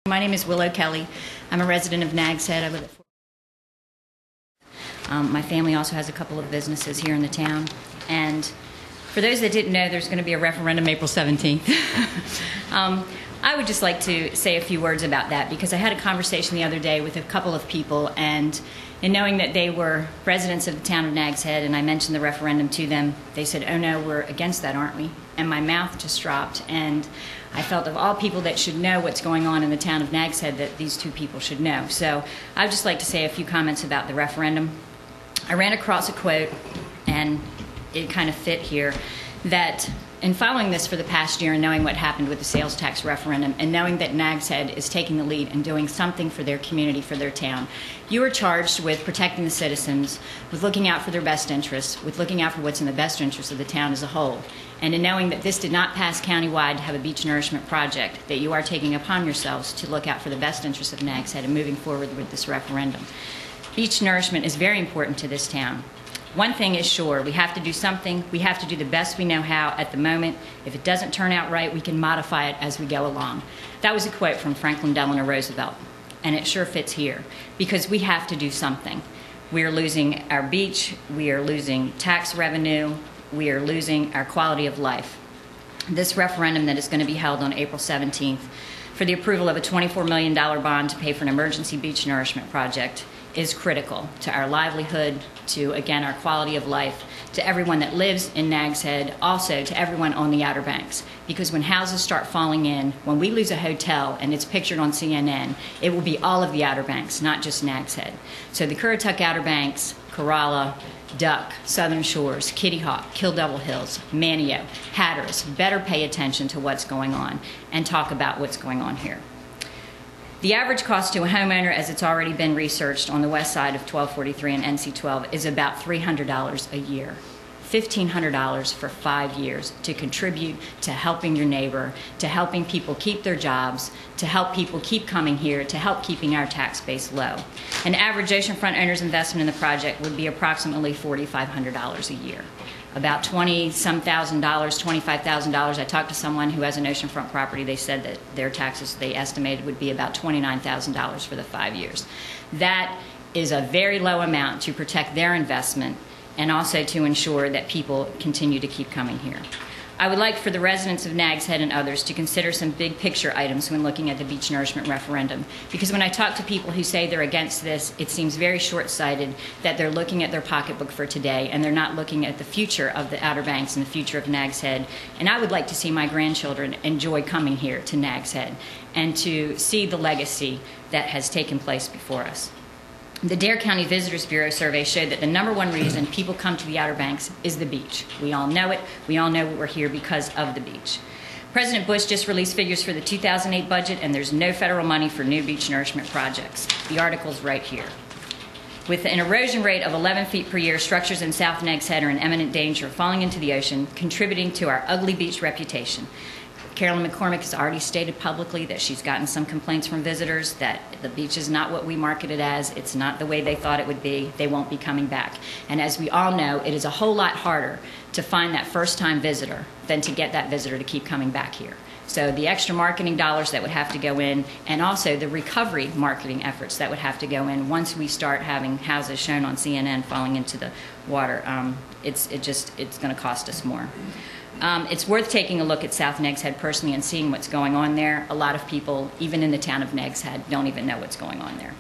My name is Willow Kelly. I'm a resident of Nags Head. I live at my family also has a couple of businesses here in the town. And for those that didn't know, there's going to be a referendum April 17th. I would just like to say a few words about that because I had a conversation the other day with a couple of people, and in knowing that they were residents of the town of Nags Head and I mentioned the referendum to them, they said, "Oh no, we're against that, aren't we?" And my mouth just dropped, and I felt of all people that should know what's going on in the town of Nags Head that these two people should know. So I would just like to say a few comments about the referendum. I ran across a quote, and it kind of fit here, that in following this for the past year and knowing what happened with the sales tax referendum and knowing that Nags Head is taking the lead and doing something for their community, for their town, you are charged with protecting the citizens, with looking out for their best interests, with looking out for what's in the best interest of the town as a whole. And in knowing that this did not pass countywide to have a beach nourishment project, that you are taking upon yourselves to look out for the best interests of Nags Head and moving forward with this referendum. Beach nourishment is very important to this town. One thing is sure, we have to do something. We have to do the best we know how at the moment. If it doesn't turn out right, we can modify it as we go along. That was a quote from Franklin Delano Roosevelt, and it sure fits here because we have to do something. We are losing our beach, we are losing tax revenue, we are losing our quality of life. This referendum that is going to be held on April 17th for the approval of a $24 million bond to pay for an emergency beach nourishment project is critical to our livelihood, to, again, our quality of life, to everyone that lives in Nags Head, also to everyone on the Outer Banks. Because when houses start falling in, when we lose a hotel and it's pictured on CNN, it will be all of the Outer Banks, not just Nags Head. So the Currituck Outer Banks, Corolla, Duck, Southern Shores, Kitty Hawk, Kill Devil Hills, Manio, Hatteras, better pay attention to what's going on and talk about what's going on here. The average cost to a homeowner, as it's already been researched on the west side of 1243 and NC 12, is about $300 a year. $1,500 for 5 years to contribute to helping your neighbor, to helping people keep their jobs, to help people keep coming here, to help keeping our tax base low. An average oceanfront owner's investment in the project would be approximately $4,500 a year. About $20-some thousand, $25,000. I talked to someone who has an oceanfront property. They said that their taxes, they estimated, would be about $29,000 for the 5 years. That is a very low amount to protect their investment and also to ensure that people continue to keep coming here. I would like for the residents of Nags Head and others to consider some big picture items when looking at the beach nourishment referendum. Because when I talk to people who say they're against this, it seems very short-sighted that they're looking at their pocketbook for today and they're not looking at the future of the Outer Banks and the future of Nags Head. And I would like to see my grandchildren enjoy coming here to Nags Head and to see the legacy that has taken place before us. The Dare County Visitors Bureau survey showed that the #1 reason people come to the Outer Banks is the beach. We all know it. We all know we're here because of the beach. President Bush just released figures for the 2008 budget, and there's no federal money for new beach nourishment projects. The article's right here. With an erosion rate of 11 feet per year, structures in South Nags Head are in imminent danger of falling into the ocean, contributing to our ugly beach reputation. Carolyn McCormick has already stated publicly that she's gotten some complaints from visitors that the beach is not what we market it as. It's not the way they thought it would be. They won't be coming back. And as we all know, it is a whole lot harder to find that first-time visitor than to get that visitor to keep coming back here. So the extra marketing dollars that would have to go in, and also the recovery marketing efforts that would have to go in once we start having houses shown on CNN falling into the water, it's going to cost us more. It's worth taking a look at South Nags Head personally and seeing what's going on there. A lot of people, even in the town of Nags Head, don't even know what's going on there.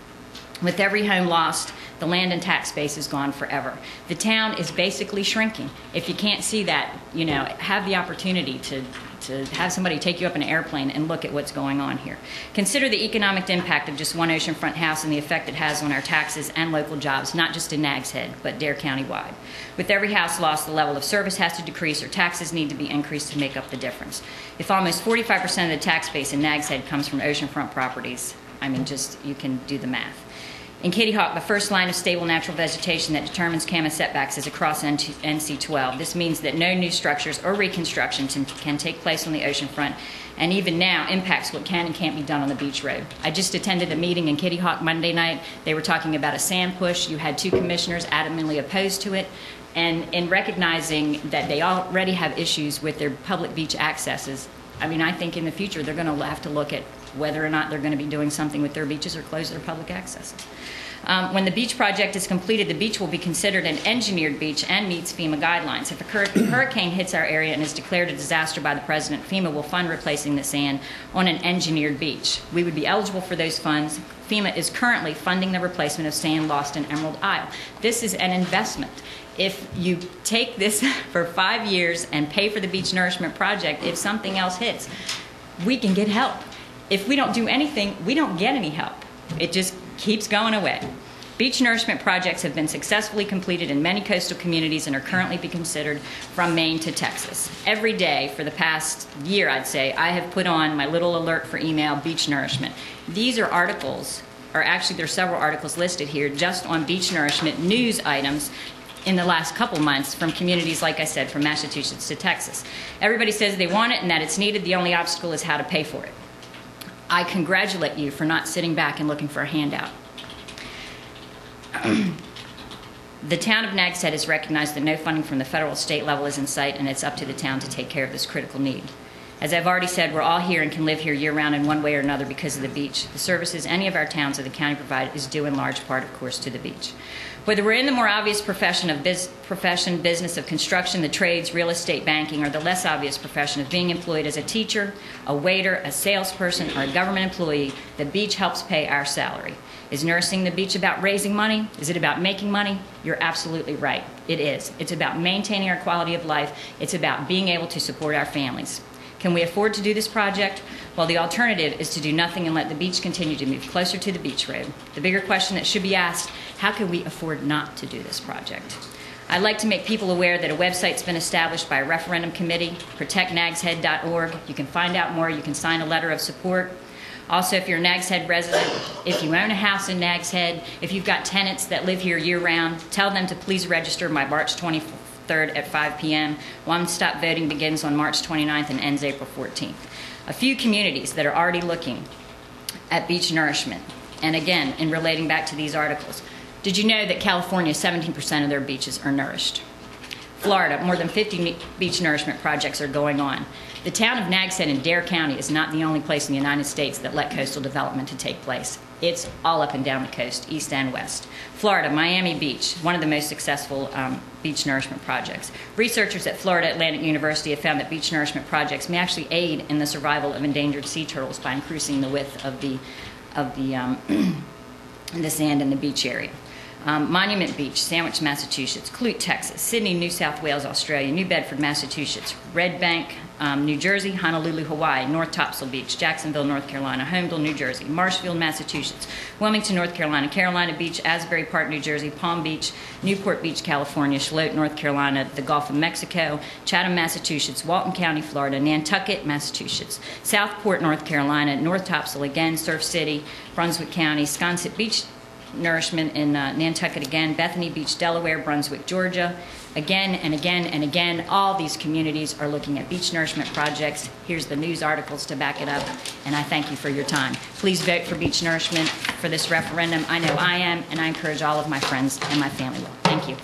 With every home lost, the land and tax base is gone forever. The town is basically shrinking. If you can't see that, you know, have the opportunity to have somebody take you up in an airplane and look at what's going on here. Consider the economic impact of just one oceanfront house and the effect it has on our taxes and local jobs, not just in Nags Head, but Dare County-wide. With every house lost, the level of service has to decrease or taxes need to be increased to make up the difference. If almost 45% of the tax base in Nags Head comes from oceanfront properties, I mean, just, you can do the math. In Kitty Hawk, the first line of stable natural vegetation that determines CAMA setbacks is across NC 12. This means that no new structures or reconstruction can take place on the oceanfront, and even now impacts what can and can't be done on the beach road. I just attended a meeting in Kitty Hawk Monday night. They were talking about a sand push. You had 2 commissioners adamantly opposed to it. And in recognizing that they already have issues with their public beach accesses, I mean, I think in the future they're going to have to look at whether or not they're going to be doing something with their beaches or close their public accesses. When the beach project is completed, the beach will be considered an engineered beach and meets FEMA guidelines. If a hurricane hits our area and is declared a disaster by the President, FEMA will fund replacing the sand on an engineered beach. We would be eligible for those funds. FEMA is currently funding the replacement of sand lost in Emerald Isle. This is an investment. If you take this for 5 years and pay for the beach nourishment project, if something else hits, we can get help. If we don't do anything, we don't get any help. It just keeps going away. Beach nourishment projects have been successfully completed in many coastal communities and are currently being considered from Maine to Texas. Every day for the past year, I'd say, I have put on my little alert for email, beach nourishment. These are articles, or actually there's several articles listed here just on beach nourishment news items in the last couple months from communities, like I said, from Massachusetts to Texas. Everybody says they want it and that it's needed. The only obstacle is how to pay for it. I congratulate you for not sitting back and looking for a handout. The Town of Nags Head has recognized that no funding from the federal state level is in sight, and it's up to the town to take care of this critical need. As I've already said, we're all here and can live here year-round in one way or another because of the beach. The services any of our towns or the county provide is due in large part, of course, to the beach. Whether we're in the more obvious business of construction, the trades, real estate, banking, or the less obvious profession of being employed as a teacher, a waiter, a salesperson, or a government employee, the beach helps pay our salary. Is nursing the beach about raising money? Is it about making money? You're absolutely right. It is. It's about maintaining our quality of life. It's about being able to support our families. Can we afford to do this project? Well, the alternative is to do nothing and let the beach continue to move closer to the beach road. The bigger question that should be asked, how can we afford not to do this project? I'd like to make people aware that a website's been established by a referendum committee, protectnagshead.org. You can find out more. You can sign a letter of support. Also, if you're a Nags Head resident, if you own a house in Nags Head, if you've got tenants that live here year-round, tell them to please register by March 23rd at 5 p.m. One-stop voting begins on March 29th and ends April 14th. A few communities that are already looking at beach nourishment, and again, in relating back to these articles, did you know that California, 17% of their beaches are nourished? Florida, more than 50 beach nourishment projects are going on. The town of Nags Head in Dare County is not the only place in the United States that let coastal development to take place. It's all up and down the coast, east and west. Florida, Miami Beach, one of the most successful beach nourishment projects. Researchers at Florida Atlantic University have found that beach nourishment projects may actually aid in the survival of endangered sea turtles by increasing the width of the sand in the beach area. Monument Beach, Sandwich, Massachusetts, Clute, Texas, Sydney, New South Wales, Australia, New Bedford, Massachusetts, Red Bank, New Jersey, Honolulu, Hawaii, North Topsail Beach, Jacksonville, North Carolina, Homeville, New Jersey, Marshfield, Massachusetts, Wilmington, North Carolina, Carolina Beach, Asbury Park, New Jersey, Palm Beach, Newport Beach, California, Charlotte, North Carolina, the Gulf of Mexico, Chatham, Massachusetts, Walton County, Florida, Nantucket, Massachusetts, Southport, North Carolina, North Topsail again, Surf City, Brunswick County, Sconset Beach Nourishment in Nantucket again, Bethany Beach, Delaware, Brunswick, Georgia. Again and again and again, all these communities are looking at beach nourishment projects. Here's the news articles to back it up, and I thank you for your time. Please vote for beach nourishment for this referendum. I know I am, and I encourage all of my friends and my family will. Thank you.